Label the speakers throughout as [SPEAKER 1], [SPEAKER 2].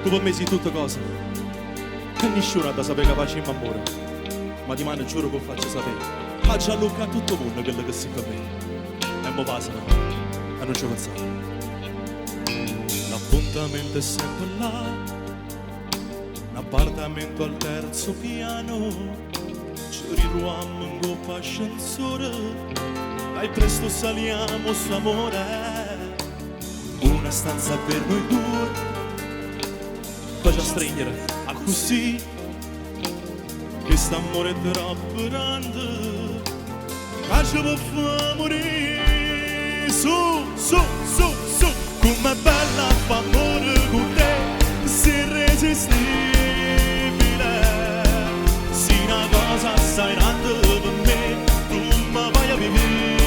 [SPEAKER 1] Tu per me sei tutta cosa che nessuno ha da sapere che facciamo amore, ma di mano giuro che faccio sapere. Faccio a Luca a tutto il mondo quello che sei per me. E mo passa, no? E non ci pensavo. L'appuntamento è sempre là, un appartamento al terzo piano, ci ritroviamo in coppa ascensore, dai presto saliamo su amore. Una stanza per noi due, poi già stringere a così, che st'amore è troppo grande, che ci può far morire. Su, su, su, su, com'è bella fa amore con te, sei irresistibile, sei una cosa assai grande per me, tu mi vai a vivere.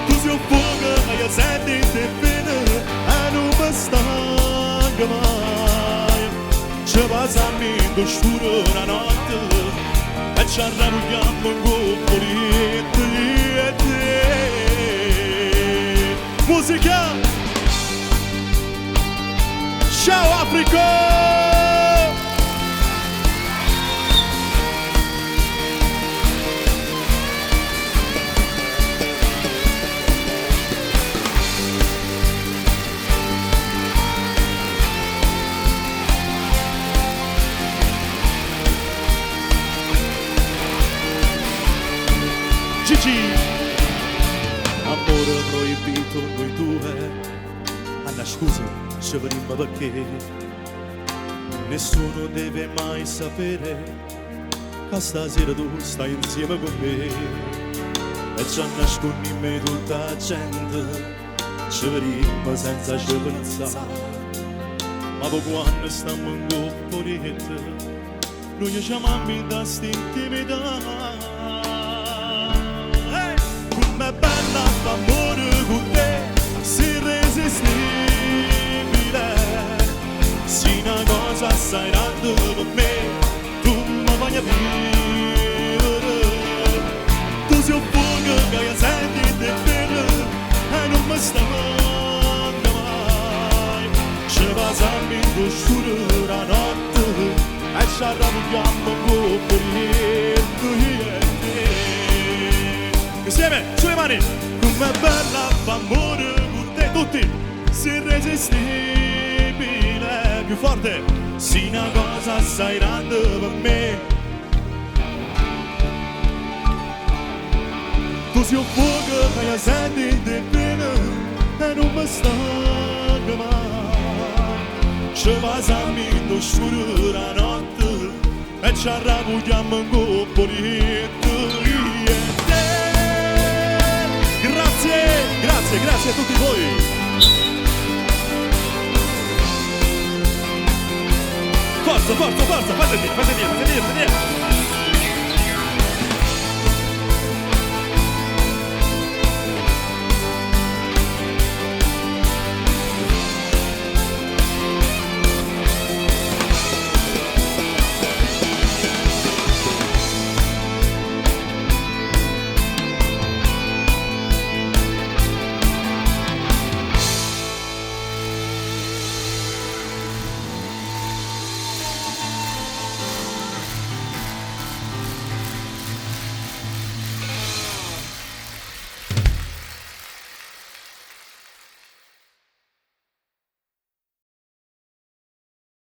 [SPEAKER 1] Tu sei un fuoco che io sento in te bene e non mi stanca mai. Ci passiamo in scuro la notte e ci arrampiamo in coppoletti e te. Musica! Ciao Africa! Gigi! Amore proibito noi due, Anna scusa, ci venimmo perché nessuno deve mai sapere che stasera tu stai insieme con me. E ci nascondiamo tutta la gente, ci venimmo senza ci pensare, ma poi quando stiamo in coppoletto noi chiamiamo da st'intimità. Com'è bella l'amore con te, sei irresistibile, sei una cosa assai grande per me, tu mi vai a vivere. Tu sei un fuoco che io sento in te bene e non mi stanca mai. Ci passiamo in scuro la notte e ci arrampiamo in coppoletto. Insieme, sulle mani! Com'è bella l'amore con te, tutti! Sei irresistibile, più forte! Sei una cosa assai grande per me. Tu sei un fuoco che io sento in te bene e non mi stanca mai. Ci passiamo in scuro la notte e ci arrampiamo in coppoletto. Grazie, grazie a tutti voi. Forza, forza, forza, fate dire.